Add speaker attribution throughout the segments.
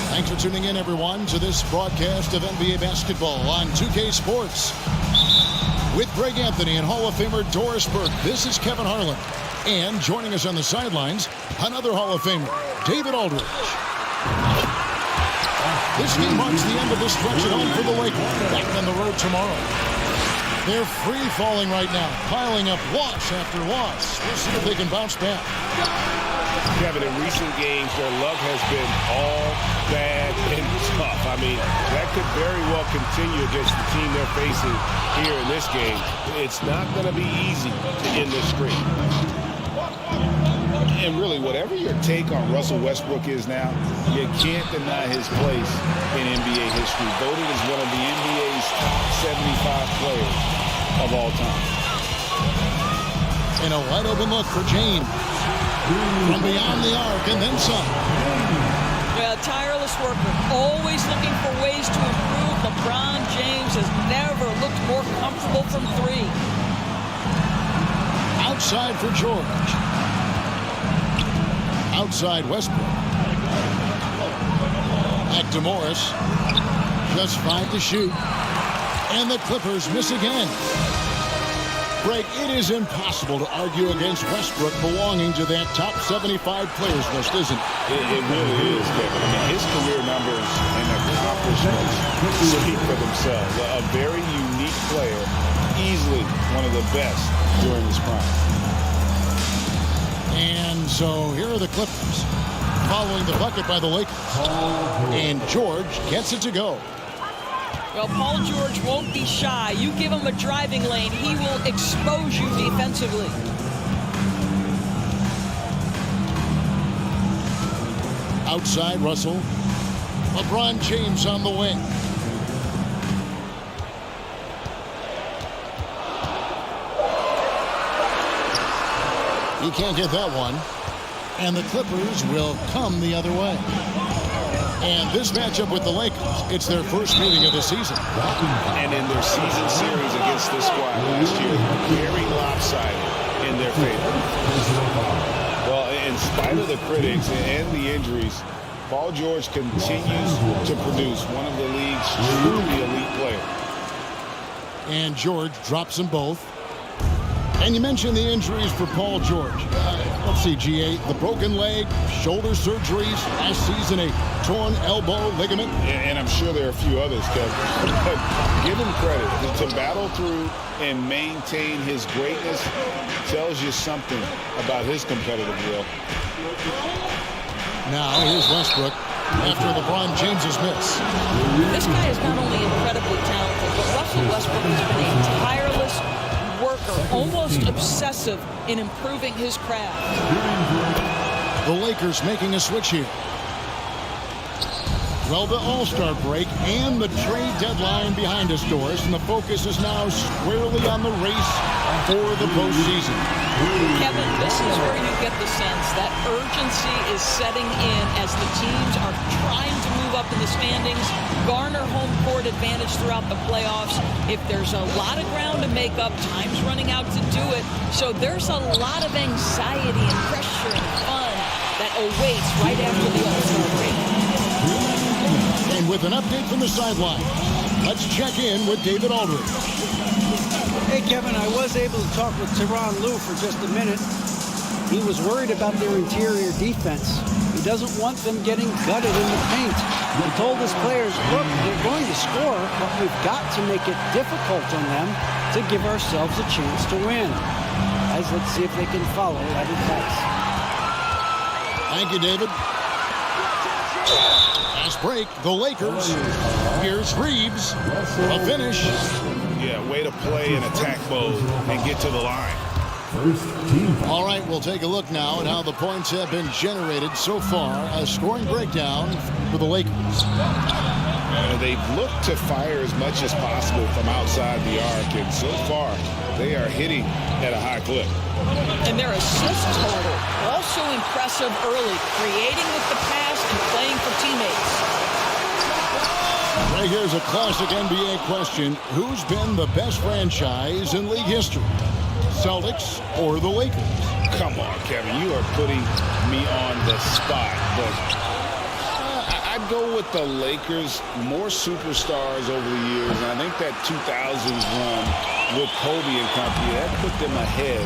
Speaker 1: Thanks for tuning in, everyone, to this broadcast of NBA basketball on 2K Sports. With Greg Anthony and Hall of Famer Doris Burke, this is Kevin Harlan. And joining us on the sidelines, another Hall of Famer, David Aldridge. This game marks the end of this stretch at home for the Lakers. Back on the road tomorrow. They're free-falling right now, piling up loss after loss. We'll see if they can bounce back.
Speaker 2: Kevin, in recent games, their luck has been all bad and tough. I mean, that could very well continue against the team they're facing here in this game. It's not going to be easy to end this streak. And really, whatever your take on Russell Westbrook is now, you can't deny his place in NBA history. Voted as one of the NBA's top 75 players of all time.
Speaker 1: And a wide-open look for James. From beyond the arc and then some.
Speaker 3: Yeah, tireless worker, always looking for ways to improve. LeBron James has never looked more comfortable from three.
Speaker 1: Outside for George. Outside Westbrook. Back to Morris. Just 5 to shoot. And the Clippers miss again. Greg, it is impossible to argue against Westbrook belonging to that top 75 players list, isn't it?
Speaker 2: It really is, Kevin. I mean, his career numbers and accomplishments speak for themselves. A very unique player, easily one of the best during his prime.
Speaker 1: And so here are the Clippers following the bucket by the Lakers. And George gets it to go.
Speaker 3: Well, Paul George won't be shy. You give him a driving lane, he will expose you defensively.
Speaker 1: Outside Russell. LeBron James on the wing. He can't get that one. And the Clippers will come the other way. And this matchup with the Lakers, it's their first meeting of the season.
Speaker 2: And in their season series against this squad last year, very lopsided in their favor. Well, in spite of the critics and the injuries, Paul George continues to produce one of the league's truly elite players.
Speaker 1: And George drops them both. And you mentioned the injuries for Paul George. Let's see, G8, the broken leg, shoulder surgeries, last season a torn elbow ligament.
Speaker 2: And I'm sure there are a few others, Kevin. But give him credit. To battle through and maintain his greatness tells you something about his competitive will.
Speaker 1: Now here's Westbrook after LeBron James's miss.
Speaker 3: This guy is not only incredibly talented, but Russell Westbrook has been a tireless worker, almost obsessive in improving his craft.
Speaker 1: The Lakers making a switch here. Well, the All-Star break and the trade deadline behind us, Doris, and the focus is now squarely on the race for the postseason.
Speaker 3: Kevin, this is where you get the sense that urgency is setting in as the teams are trying to move up in the standings, garner home court advantage throughout the playoffs. If there's a lot of ground to make up, time's running out to do it. So there's a lot of anxiety and pressure and fun that awaits right after the All-Star break.
Speaker 1: And with an update from the sideline, let's check in with David Aldridge.
Speaker 4: Hey, Kevin, I was able to talk with Tyronn Lue for just a minute. He was worried about their interior defense. He doesn't want them getting gutted in the paint. He told his players, look, they're going to score, but we've got to make it difficult on them to give ourselves a chance to win. Guys, let's see if they can follow that advice.
Speaker 1: Thank you, David. Last break, the Lakers. Here's Reeves. A finish.
Speaker 2: Yeah, way to play in attack mode and get to the line.
Speaker 1: All right, we'll take a look now at how the points have been generated so far. A scoring breakdown for the Lakers.
Speaker 2: They've looked to fire as much as possible from outside the arc, and so far they are hitting at a high clip.
Speaker 3: And their assist total, also impressive early, creating with the pass and playing for teammates.
Speaker 1: Right here's a classic NBA question. Who's been the best franchise in league history? Celtics or the Lakers?
Speaker 2: Come on, Kevin. You are putting me on the spot. But I'd go with the Lakers. More superstars over the years. And I think that 2000s run with Kobe and company, that put them ahead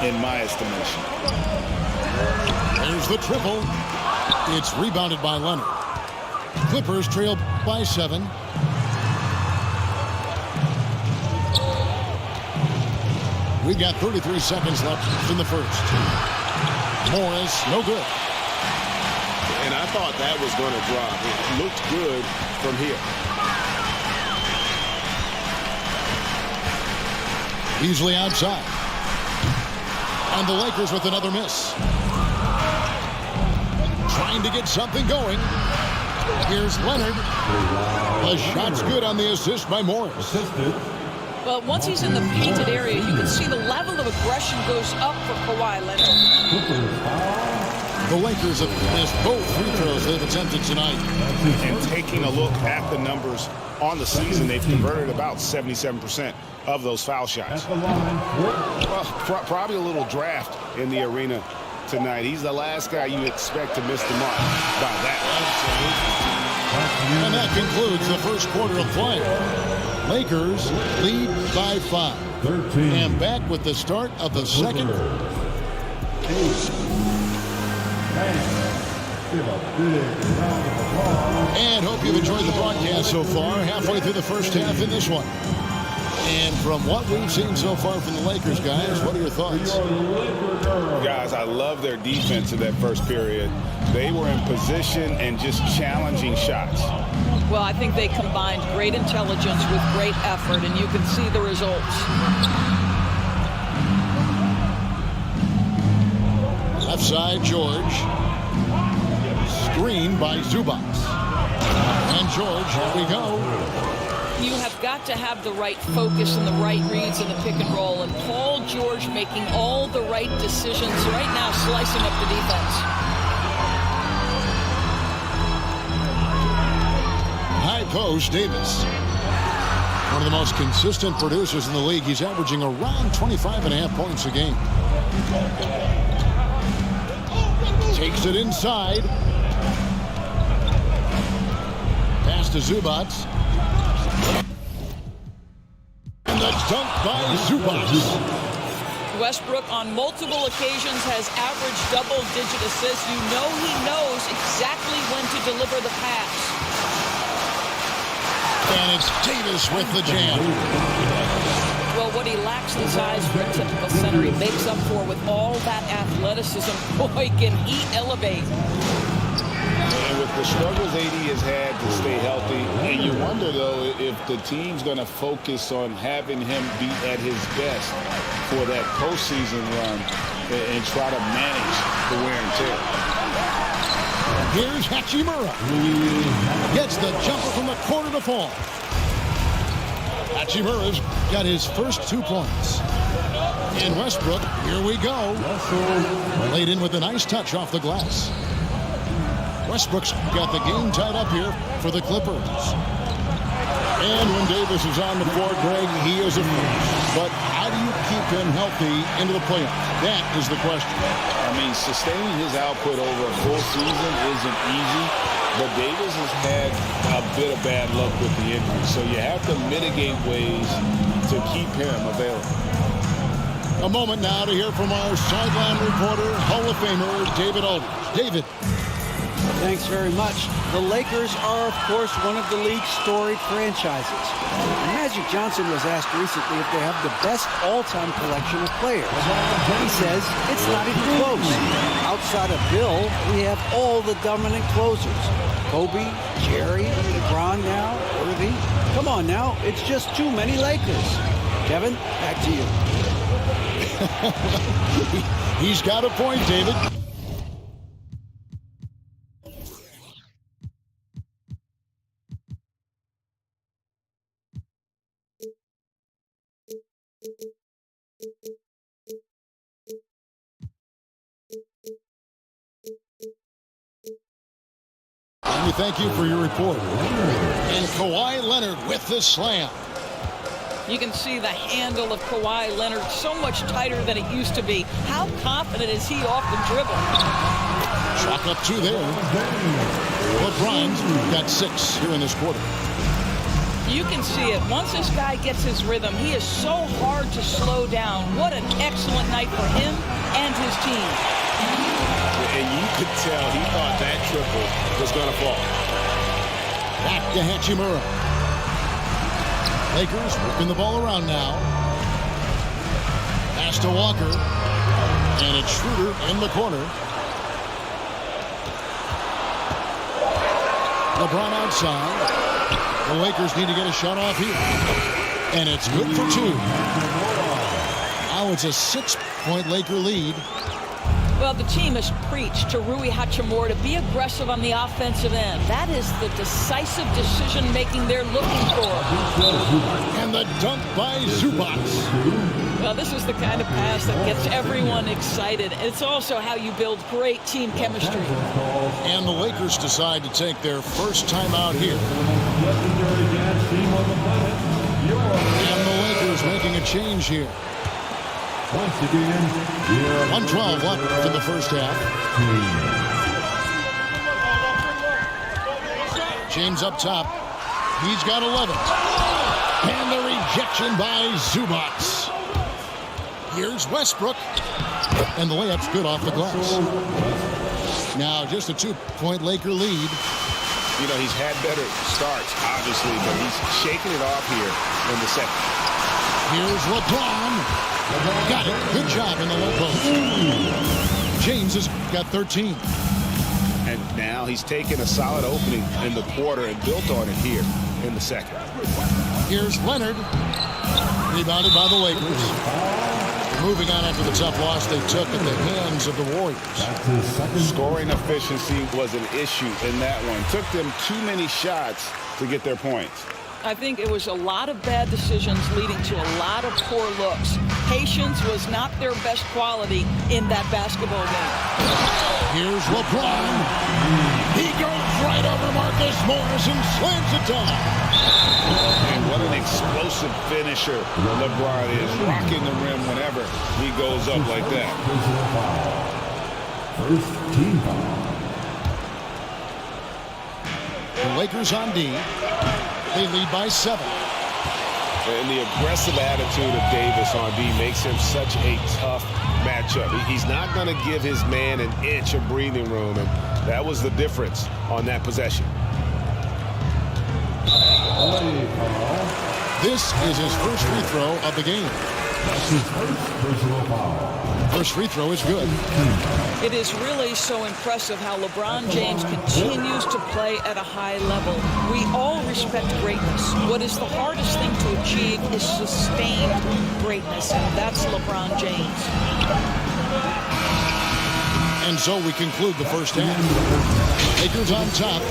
Speaker 2: in my estimation.
Speaker 1: There's the triple. It's rebounded by Leonard. Clippers trail by 7. We've got 33 seconds left in the first. Morris, no good.
Speaker 5: And I thought that was going to drop. It looked good from here.
Speaker 1: Easily outside. And the Lakers with another miss. Trying to get something going. Here's Leonard. The shot's good on the assist by Morris.
Speaker 3: Well, once he's in the painted area, you can see the level of aggression goes up for Kawhi Leonard.
Speaker 1: The Lakers have missed both free throws they've attempted tonight.
Speaker 2: And taking a look at the numbers on the season, they've converted about 77% of those foul shots. Well, probably a little draft in the arena tonight. He's the last guy you expect to miss the mark by that.
Speaker 1: And that concludes the first quarter of play. Lakers lead by 5.
Speaker 6: 13.
Speaker 1: And back with the start of the second.
Speaker 6: 8. 9. Give a big round of applause.
Speaker 1: And hope you've enjoyed the broadcast so far. Halfway through the first half in this one. And from what we've seen so far from the Lakers, guys, what are your thoughts?
Speaker 2: Guys, I love their defense in that first period. They were in position and just challenging shots.
Speaker 3: Well, I think they combined great intelligence with great effort, and you can see the results.
Speaker 1: Left side, George. Screen by Zubac. And George, here we go.
Speaker 3: You have got to have the right focus and the right reads in the pick and roll, and Paul George making all the right decisions right now, slicing up the defense.
Speaker 1: High post, Davis. One of the most consistent producers in the league. He's averaging around 25.5 points a game. Takes it inside. Pass to Zubac. And the dunk by Zubac.
Speaker 3: Westbrook on multiple occasions has averaged double-digit assists. You know he knows exactly when to deliver the pass.
Speaker 1: And it's Davis with the jam.
Speaker 3: Well, what he lacks the size for a typical center, he makes up for with all that athleticism. Boy, can he elevate.
Speaker 2: And with the struggles AD has had to stay healthy, and you wonder, though, if the team's going to focus on having him be at his best for that postseason run and try to manage the wear and tear.
Speaker 1: Here's Hachimura. Gets the jumper from the corner to fall. Hachimura's got his first 2 points. And Westbrook, here we go. Laid in with a nice touch off the glass. Westbrook's got the game tied up here for the Clippers. And when Davis is on the floor, Greg, he is a force. But how do you keep him healthy into the playoffs? That is the question.
Speaker 2: I mean, sustaining his output over a full season isn't easy, but Davis has had a bit of bad luck with the injury. So you have to mitigate ways to keep him available.
Speaker 1: A moment now to hear from our sideline reporter, Hall of Famer David Aldridge. David.
Speaker 4: Thanks very much. The Lakers are, of course, one of the league's storied franchises. Magic Johnson was asked recently if they have the best all-time collection of players. He says it's not even close. Outside of Bill, we have all the dominant closers. Kobe, Jerry, LeBron now, Irving. Come on now, it's just too many Lakers. Kevin, back to you.
Speaker 1: He's got a point, David. And we thank you for your report. And Kawhi Leonard with the slam.
Speaker 3: You can see the handle of Kawhi Leonard so much tighter than it used to be. How confident is he off the dribble?
Speaker 1: Chalk up 2 there. LeBron's got 6 here in this quarter.
Speaker 3: You can see it. Once this guy gets his rhythm, he is so hard to slow down. What an excellent night for him and his team.
Speaker 5: And you could tell he thought that triple was going to fall.
Speaker 1: Back to Hachimura. Lakers whipping the ball around now. Pass to Walker. And it's Schroeder in the corner. LeBron outside. The Lakers need to get a shot off here. And it's good for 2. Now it's a 6-point Laker lead.
Speaker 3: Well, the team has preached to Rui Hachimura to be aggressive on the offensive end. That is the decisive decision-making they're looking for.
Speaker 1: And the dunk by Zubac.
Speaker 3: Well, this is the kind of pass that gets everyone excited. It's also how you build great team chemistry.
Speaker 1: And the Lakers decide to take their first time out here. And the Lakers making a change here. 1:12 left in the first half. James up top. He's got 11. And the rejection by Zubac. Here's Westbrook. And the layup's good off the glass. Now just a 2-point Laker lead.
Speaker 2: You know, he's had better starts, obviously, but he's shaking it off here in the second.
Speaker 1: Here's LeBron. Got it. Good job in the low post. James has got 13.
Speaker 2: And now he's taken a solid opening in the quarter and built on it here in the second.
Speaker 1: Here's Leonard. Rebounded by the Lakers. Moving on after the tough loss they took at the hands of the Warriors.
Speaker 2: Scoring efficiency was an issue in that one. Took them too many shots to get their points.
Speaker 3: I think it was a lot of bad decisions leading to a lot of poor looks. Patience was not their best quality in that basketball game.
Speaker 1: Here's LeBron. He goes right over Marcus Morris and slams it down.
Speaker 2: And what an explosive finisher LeBron is, rocking the rim whenever he goes up like that.
Speaker 6: First team foul.
Speaker 1: The Lakers on D. They lead by 7.
Speaker 2: And the aggressive attitude of Davis on D makes him such a tough matchup. He's not going to give his man an inch of breathing room, and that was the difference on that possession.
Speaker 1: This is his first free throw of the game.
Speaker 6: That's his first personal foul.
Speaker 1: First free throw is good.
Speaker 3: It is really so impressive how LeBron James continues to play at a high level. We all respect greatness. What is the hardest thing to achieve is sustained greatness, and that's LeBron James.
Speaker 1: And so we conclude the first half. Lakers on top,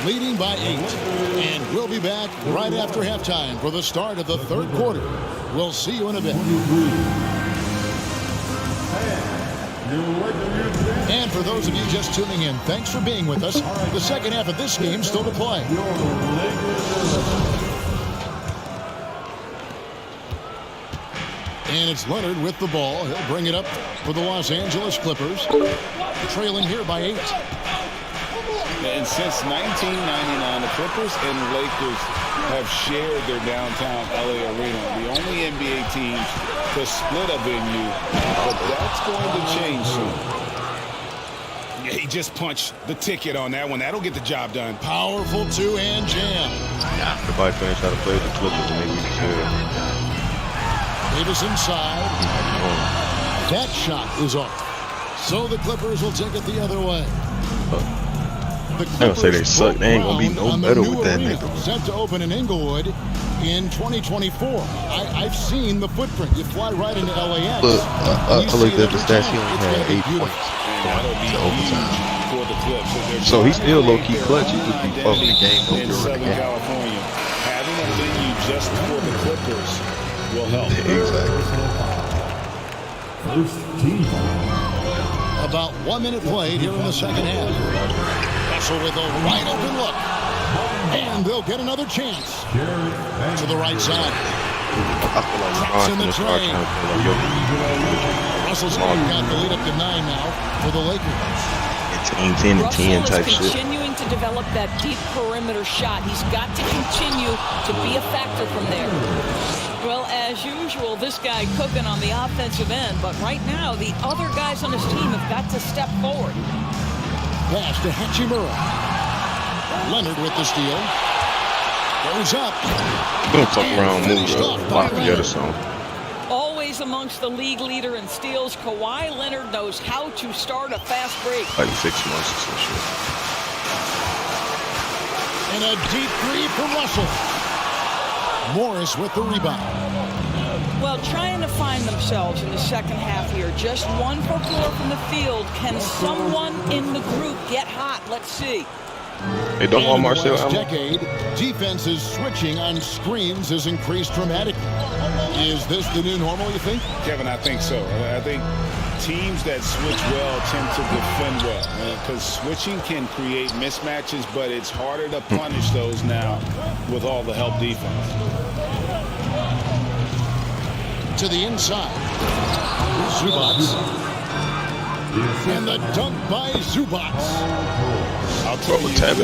Speaker 1: leading by 8. And we'll be back right after halftime for the start of the third quarter. We'll see you in a bit. And for those of you just tuning in, thanks for being with us. The second half of this game still to play. And it's Leonard with the ball. He'll bring it up for the Los Angeles Clippers. Trailing here by 8.
Speaker 2: And since 1999, the Clippers and Lakers have shared their downtown LA arena. The only NBA teams to split a venue, but that's going to change soon. Yeah, he just punched the ticket on that one. That'll get the job done.
Speaker 1: Powerful two-hand jam.
Speaker 7: If I finish how to play the Clippers, maybe we should.
Speaker 1: Davis inside. That shot is off. So the Clippers will take it the other way.
Speaker 7: I don't say they suck. They ain't gonna be no better with that nigga.
Speaker 1: Set to open in Inglewood in 2024. I've seen the footprint. You fly right into LAX.
Speaker 7: Look, I looked at the stats. He only had 8 points to overtime.
Speaker 2: For the Clips.
Speaker 7: So he's still low-key clutch. He just be fucking the game over
Speaker 2: in Southern California. Having a venue just for the Clippers will help.
Speaker 7: Exactly.
Speaker 6: First team foul.
Speaker 1: About 1 minute played here in the second half. Russell with a wide open look. And they'll get another chance. To the right side.
Speaker 7: I feel like LeBron
Speaker 1: in the
Speaker 7: can start
Speaker 1: train.
Speaker 7: trying to play like yo.
Speaker 1: Russell's got the lead up to 9 now for the Lakers.
Speaker 7: 10 and 10
Speaker 3: Russell
Speaker 7: type
Speaker 3: is
Speaker 7: shit.
Speaker 3: continuing to develop that deep perimeter shot. He's got to continue to be a factor from there. Well, as usual, this guy cooking on the offensive end, but right now the other guys on his team have got to step forward.
Speaker 1: Pass to Hachimura. Leonard with the steal. Goes up.
Speaker 7: Don't fuck around, move up, block the other song.
Speaker 3: Always amongst the league leader in steals, Kawhi Leonard knows how to start a fast break.
Speaker 7: Like 6 months or some shit.
Speaker 1: And a deep three from Russell. Morris with the rebound.
Speaker 3: Well, trying to find themselves in the second half here. Just 1 for 4 from the field. Can someone in the group get hot? Let's see.
Speaker 7: Hey, don't want Marcel.
Speaker 1: In the last decade, defenses switching on screens has increased dramatically. Is this the new normal, you think?
Speaker 2: Kevin, I think so. I think teams that switch well tend to defend well because switching can create mismatches, but it's harder to punish those now with all the help defense.
Speaker 1: To the inside. Zubats. And the dunk by Zubats.
Speaker 2: I'll tell you.